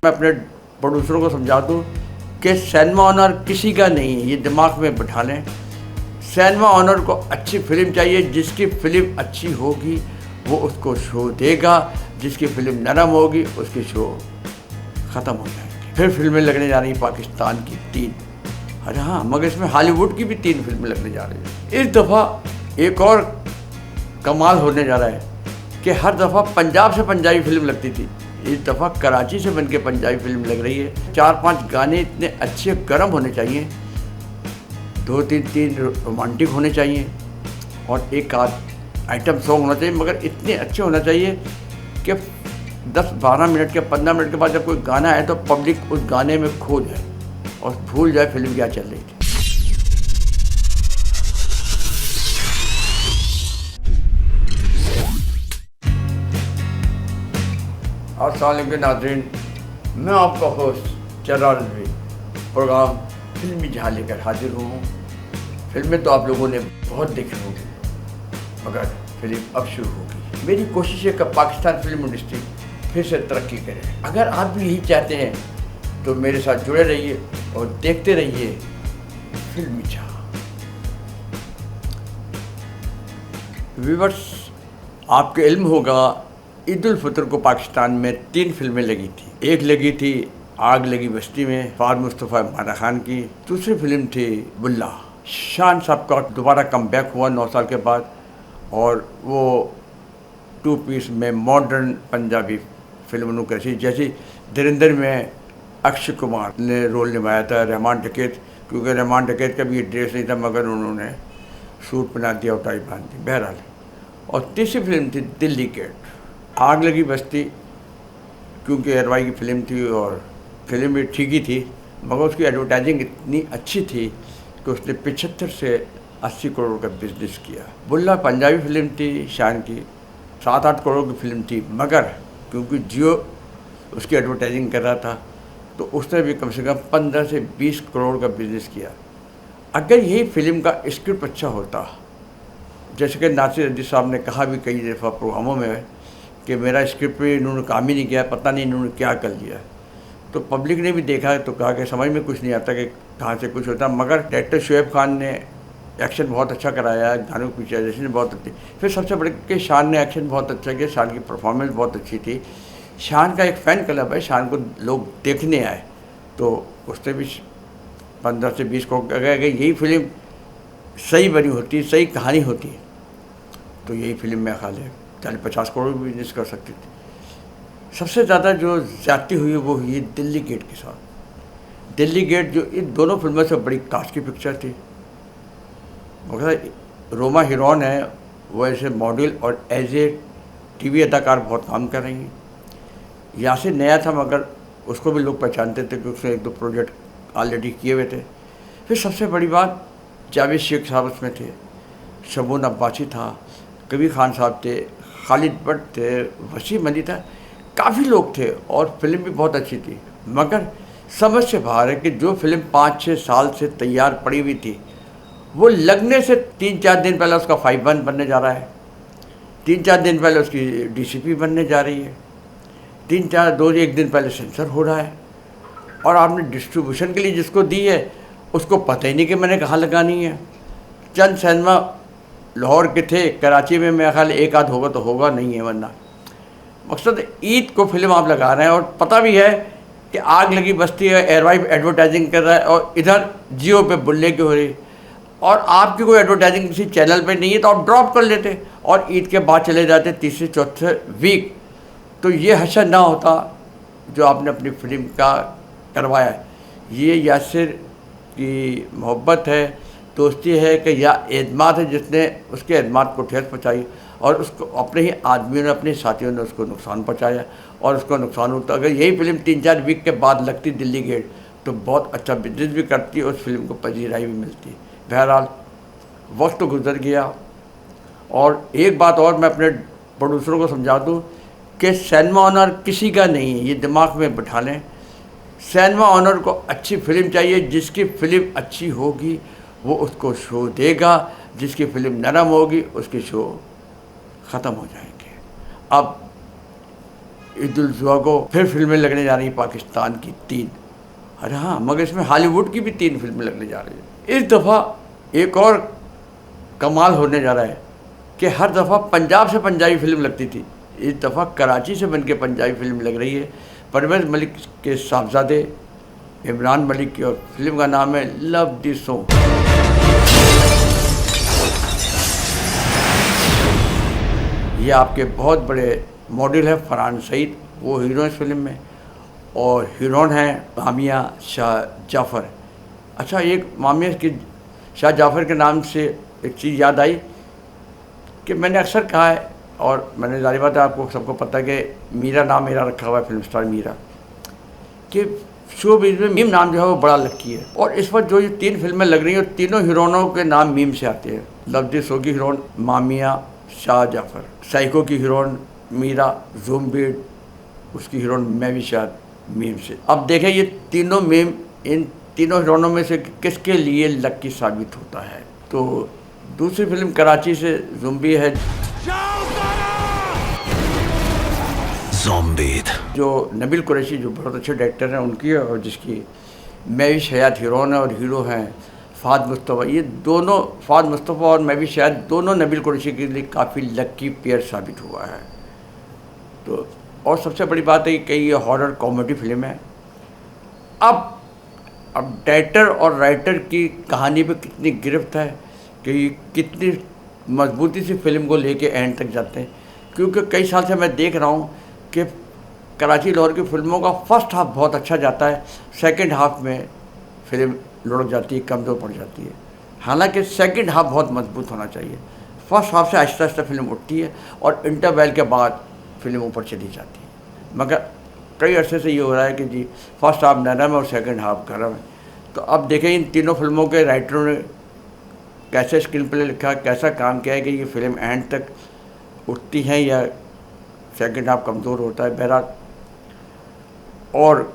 मैं अपने प्रोड्यूसरों को समझा दूँ कि सिनेमा ऑनर किसी का नहीं है, ये दिमाग में बिठा लें। सिनेमा ऑनर को अच्छी फिल्म चाहिए, जिसकी फिल्म अच्छी होगी वो उसको शो देगा, जिसकी फिल्म नरम होगी उसके शो ख़त्म हो जाएंगे। फिर फिल्में लगने जा रही पाकिस्तान की 3, अरे हाँ, मगर इसमें हॉलीवुड की भी 3 फिल्में लगने जा रही हैं। इस दफ़ा एक और कमाल होने जा रहा है कि हर दफ़ा पंजाब से पंजाबी फिल्म लगती थी, इस दफ़ा कराची से बनके पंजाबी फिल्म लग रही है। 4-5 गाने इतने अच्छे गर्म होने चाहिए, 2-3 रोमांटिक होने चाहिए और एक आध आइटम सॉन्ग होना चाहिए, मगर इतने अच्छे होना चाहिए कि 10-12 मिनट के 15 मिनट के बाद जब कोई गाना आए तो पब्लिक उस गाने में खो जाए और भूल जाए फिल्म क्या चल रही थी। अस्सलाम वालेकुम नाज़रीन, मैं आपका होस्ट चर्रार रिजवी प्रोग्राम फिल्मी जहाँ लेकर हाजिर हूँ। फिल्में तो आप लोगों ने बहुत देखी होंगी, मगर फिल्म अब शुरू होगी। मेरी कोशिश है कि पाकिस्तान फिल्म इंडस्ट्री फिर से तरक्की करे। अगर आप भी यही चाहते हैं तो मेरे साथ जुड़े रहिए और देखते रहिए फिल्मी जहाँ। व्यूअर्स, आपके इल्म होगा ईद उल फितर को पाकिस्तान में 3 फिल्में लगी थी। एक लगी थी आग लगी बस्ती में फार मुस्तफ़ा माना खान की, दूसरी फिल्म थी बुल्ला। शान साहब का दोबारा कमबैक हुआ 9 साल के बाद और वो 2 पीस में मॉडर्न पंजाबी फिल्म उन्होंने कैसी, जैसी धुरंधर में अक्षय कुमार ने रोल निभाया था रहमान डकैत, क्योंकि रहमान डकैत का भी ये ड्रेस नहीं था मगर उन्होंने सूट पहना दिया और टाई बांध दी, बहरहाल। और तीसरी फिल्म थी दिल्ली गेट। आग लगी बस्ती क्योंकि एयरवाई की फिल्म थी और फिल्म भी ठीक ही थी, मगर उसकी एडवर्टाइजिंग इतनी अच्छी थी कि उसने 75 से 80 करोड़ का बिजनेस किया। बुल्ला पंजाबी फिल्म थी शान की, 7-8 करोड़ की फिल्म थी, मगर क्योंकि जियो उसकी एडवर्टाइजिंग कर रहा था तो उसने भी कम से कम 15 से 20 करोड़ का बिजनेस किया। अगर यही फिल्म का स्क्रिप्ट अच्छा होता, जैसे कि नासिर अली साहब ने कहा भी कई दफ़ा प्रोग्रामों में कि मेरा स्क्रिप्ट पे इन्होंने काम ही नहीं किया, पता नहीं इन्होंने क्या कर लिया, तो पब्लिक ने भी देखा तो कहा कि समझ में कुछ नहीं आता कि कहाँ से कुछ होता। मगर डायरेक्टर शोएब खान ने एक्शन बहुत अच्छा कराया, गानों की पिक्चराइजेशन बहुत अच्छी, फिर सबसे बड़े कि शान ने एक्शन बहुत अच्छा किया, शान की परफॉर्मेंस बहुत अच्छी थी। शान का एक फ़ैन क्लब है, शान को लोग देखने आए तो उसने भी 15 से 20 करोड़ अगर यही फिल्म सही बनी होती, सही कहानी होती तो यही फिल्म में ख्याल है 40-50 करोड़ भी बिजनेस कर सकती थी। सबसे ज़्यादा जो ज़्यादती हुई वो हुई दिल्ली गेट के साथ। दिल्ली गेट जो इन दोनों फिल्मों से बड़ी कास्ट की पिक्चर थी, मगर रोमा हीरोइन है, वो ऐसे मॉडल और एज ए टीवी अदाकार बहुत काम कर रही हैं। यासिर नया था मगर उसको भी लोग पहचानते थे क्योंकि उसने 1-2 प्रोजेक्ट ऑलरेडी किए हुए थे। फिर सबसे बड़ी बात जावेद शेख साहब उसमें थे, शबून अब्बासी था, कबीर खान साहब थे, खालिद भट्ट थे, वसीम अली था, काफ़ी लोग थे और फिल्म भी बहुत अच्छी थी। मगर समझ से बाहर है कि जो फिल्म 5-6 साल से तैयार पड़ी हुई थी वो लगने से 3-4 दिन पहले उसका 5-1 बनने जा रहा है, 3-4 दिन पहले उसकी DCP बनने जा रही है, 1 दिन पहले सेंसर हो रहा है और आपने डिस्ट्रीब्यूशन के लिए जिसको दी है उसको पता ही नहीं कि मैंने कहाँ लगानी है। चंद सिनेमा लाहौर के थे, कराची में मेरा ख्याल 1 आध होगा तो होगा, नहीं है वरना। मकसद ईद को फिल्म आप लगा रहे हैं और पता भी है कि आग लगी बस्ती है, एयरवाई एडवर्टाइजिंग कर रहा है और इधर जियो पे बुल्ले की हो रही और आपकी कोई एडवर्टाइजिंग किसी चैनल पे नहीं है तो आप ड्रॉप कर लेते और ईद के बाद चले जाते तीसरे चौथे वीक, तो ये हशर ना होता जो आपने अपनी फिल्म का करवाया है। ये यासिर की मोहब्बत है, दोस्ती है कि या एतमाद है जिसने उसके एतमाद को ठेस पहुँचाई और उसको अपने ही आदमियों ने, अपने साथियों ने उसको नुकसान पहुँचाया और उसको नुकसान होता। अगर यही फिल्म 3-4 वीक के बाद लगती दिल्ली गेट तो बहुत अच्छा बिजनेस भी करती है, उस फिल्म को पजीराई भी मिलती। बहरहाल वक्त तो गुजर गया और एक बात और मैं अपने प्रोड्यूसरों को समझा दूँ कि सिनेमा ऑनर किसी का नहीं है, ये दिमाग में बिठा लें। सिनेमा ऑनर को अच्छी फिल्म चाहिए, जिसकी फिल्म अच्छी होगी वो उसको शो देगा, जिसकी फिल्म नरम होगी उसके शो ख़त्म हो जाएंगे। अब ईद उल जुहा को फिर फिल्में लगने जा रही हैं पाकिस्तान की 3। अरे हाँ, मगर इसमें हॉलीवुड की भी 3 फिल्में लगने जा रही हैं। इस दफ़ा एक और कमाल होने जा रहा है कि हर दफ़ा पंजाब से पंजाबी फिल्म लगती थी, इस दफ़ा कराची से बनके पंजाबी फिल्म लग रही है। परवेज़ मलिक के साहबजादे इमरान मलिक की, और फिल्म का नाम है लव द सॉन्ग। ये आपके बहुत बड़े मॉडल है फरहान सईद, वो हीरो इस फिल्म में, और हीरोइन है मामिया शाह जाफ़र। अच्छा, एक मामिया की शाह जाफ़र के नाम से एक चीज़ याद आई कि मैंने अक्सर कहा है, और मैंने जारी बात है, आपको सबको पता है कि मीरा नाम मेरा रखा हुआ है, फिल्म स्टार मीरा, कि शो बीच में मीम नाम जो है वो बड़ा लक्की है। और इस वक्त जो ये 3 फिल्में लग रही हैं, तीनों हीरोइनों के नाम मीम से आते हैं। लव द सॉन्ग की हीरोइन मामिया शाह जाफ़र, साइको की हीरोइन मीरा, ज़ोंबी उसकी हीरोइन मैं भी शायद मीम से। अब देखें ये तीनों मीम इन तीनों हीरोइनों में से किसके लिए लक्की साबित होता है। तो दूसरी फिल्म कराची से ज़ोंबी है, जो नबील कुरैशी जो बहुत अच्छे डायरेक्टर हैं उनकी है, और जिसकी महविश हयात हीरोइन है, और हीरो हैं फ़ाद मुस्तफ़ा। ये दोनों, फ़ाद मुस्तफ़ा और महविश शायद दोनों नबील कुरैशी के लिए काफ़ी लक्की पेयर साबित हुआ है। तो और सबसे बड़ी बात है कि ये हॉरर कॉमेडी फिल्म है। अब डायरेक्टर और राइटर की कहानी पे कितनी गिरफ्त है कि कितनी मजबूती से फिल्म को लेके एंड तक जाते हैं। क्योंकि कई साल से मैं देख रहा हूँ कि कराची लाहौर की फिल्मों का फर्स्ट हाफ बहुत अच्छा जाता है, सेकंड हाफ में फिल्म लुढ़क जाती है, कमज़ोर पड़ जाती है। हालांकि सेकंड हाफ बहुत मजबूत होना चाहिए। फर्स्ट हाफ से आहिस्ता आहिस्ता फिल्म उठती है और इंटरवल के बाद फिल्म ऊपर चली जाती है। मगर कई अरसे से ये हो रहा है कि जी फर्स्ट हाफ नरम है और सेकंड हाफ गर्म है। तो अब देखें इन तीनों फिल्मों के राइटरों ने कैसे स्क्रीन प्ले लिखा, कैसा काम किया है कि ये फिल्म एंड तक उठती है या सेकंड हाफ कमज़ोर होता है। बहरहाल, और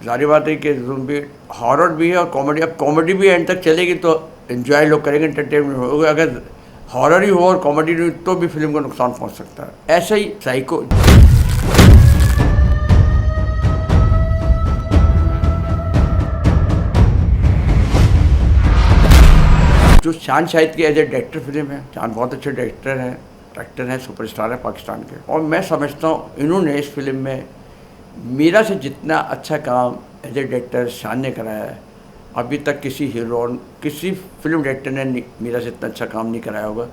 जारी बात है कि ज़ोंबी हॉरर भी है और कॉमेडी। अब कॉमेडी भी एंड तक चलेगी तो एंजॉय लोग करेंगे, एंटरटेनमेंट होगा। अगर हॉरर ही हो और कॉमेडी नहीं तो भी फिल्म को नुकसान पहुंच सकता है। ऐसे ही साइको, जो शान शाहिद की एज ए डायरेक्टर फिल्म है। शान बहुत अच्छे डायरेक्टर हैं, सुपरस्टार है पाकिस्तान के। और मैं समझता हूँ इन्होंने इस फिल्म में मीरा से जितना अच्छा काम एज ए डायरेक्टर शान ने कराया है, अभी तक किसी हीरोइन, किसी फिल्म डायरेक्टर ने मीरा से इतना अच्छा काम नहीं कराया होगा।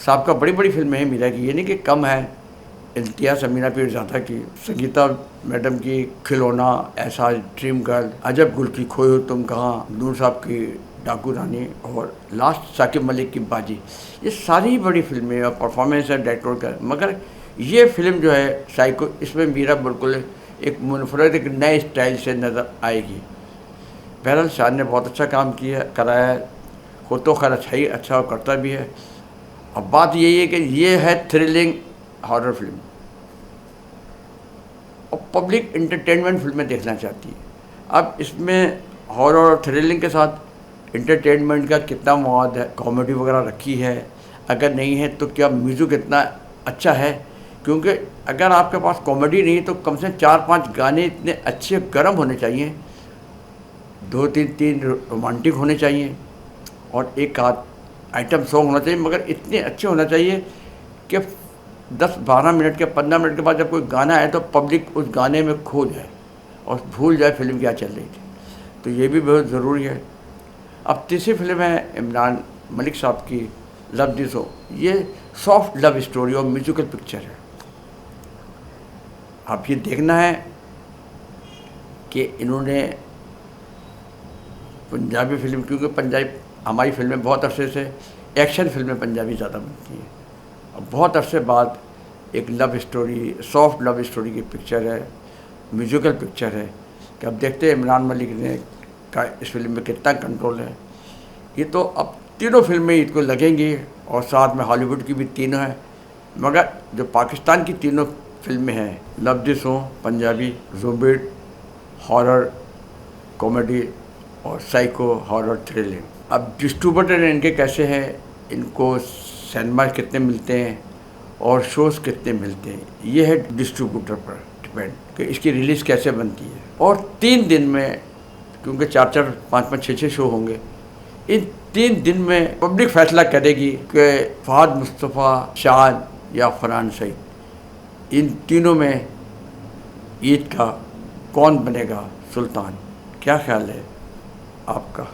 साहब का बड़ी बड़ी फिल्में हैं मीरा की, ये नहीं कि कम है। इम्तियाज़ अमीना पीरज़ादा की, संगीता मैडम की खिलौना, ऐसा, ड्रीम गर्ल, अजब गुल की खोए हो तुम कहाँ, नूर साहब की डाकू रानी, और लास्ट साकिब मलिक की बाजी, ये सारी बड़ी फिल्में और परफॉर्मेंस है डायरेक्टर का। मगर ये फिल्म जो है साइको, इसमें मीरा बिल्कुल एक मुनफरद, एक नए स्टाइल से नज़र आएगी। बहरहाल शान ने बहुत अच्छा काम कराया है, खुद तो खैर अच्छा ही अच्छा करता भी है। अब बात यही है कि ये है थ्रिलिंग हॉरर फिल्म, और पब्लिक एंटरटेनमेंट फिल्में देखना चाहती है। अब इसमें हॉरर और थ्रिलिंग के साथ एंटरटेनमेंट का कितना मवाद है, कॉमेडी वगैरह रखी है, अगर नहीं है तो क्या म्यूज़िक इतना अच्छा है। क्योंकि अगर आपके पास कॉमेडी नहीं तो कम से कम 4-5 गाने इतने अच्छे गर्म होने चाहिए, 2-3 रोमांटिक होने चाहिए, और एक आध आइटम सॉन्ग होना चाहिए। मगर इतने अच्छे होना चाहिए कि 10-12 मिनट के 15 मिनट के बाद जब कोई गाना आए तो पब्लिक उस गाने में खो जाए और भूल जाए फिल्म क्या चल रही थी। तो ये भी बहुत ज़रूरी है। अब तीसरी फिल्म है इमरान मलिक साहब की लव द सॉन्ग। ये सॉफ्ट लव स्टोरी और म्यूजिकल पिक्चर है। अब ये देखना है कि इन्होंने पंजाबी फिल्म, क्योंकि पंजाबी हमारी फिल्में बहुत अरसे से एक्शन फिल्में पंजाबी ज़्यादा बनती हैं, अब बहुत अरसे बाद एक love story, soft love story की पिक्चर है, म्यूजिकल पिक्चर है, कि अब देखते हैं इमरान मलिक ने का इस फिल्म में कितना कंट्रोल है। ये तो अब तीनों फिल्में इसको लगेंगी, और साथ में हॉलीवुड की भी तीनों हैं। मगर जो पाकिस्तान की तीनों फिल्में हैं, love the song Punjabi, zombie horror comedy, और साइको हॉरर थ्रिलिंग। अब डिस्ट्रीब्यूटर इनके कैसे हैं, इनको सिनेमा कितने मिलते हैं और शोज़ कितने मिलते हैं, ये है डिस्ट्रीब्यूटर पर। डिपार्टमेंट कि इसकी रिलीज़ कैसे बनती है। और 3 दिन में, क्योंकि 4-4, 5-5, 6-6 शो होंगे, इन 3 दिन में पब्लिक फैसला करेगी कि फहद मुस्तफ़ा, शान या फरहान सईद, इन तीनों में ईद का कौन बनेगा सुल्तान। क्या ख्याल है आपका?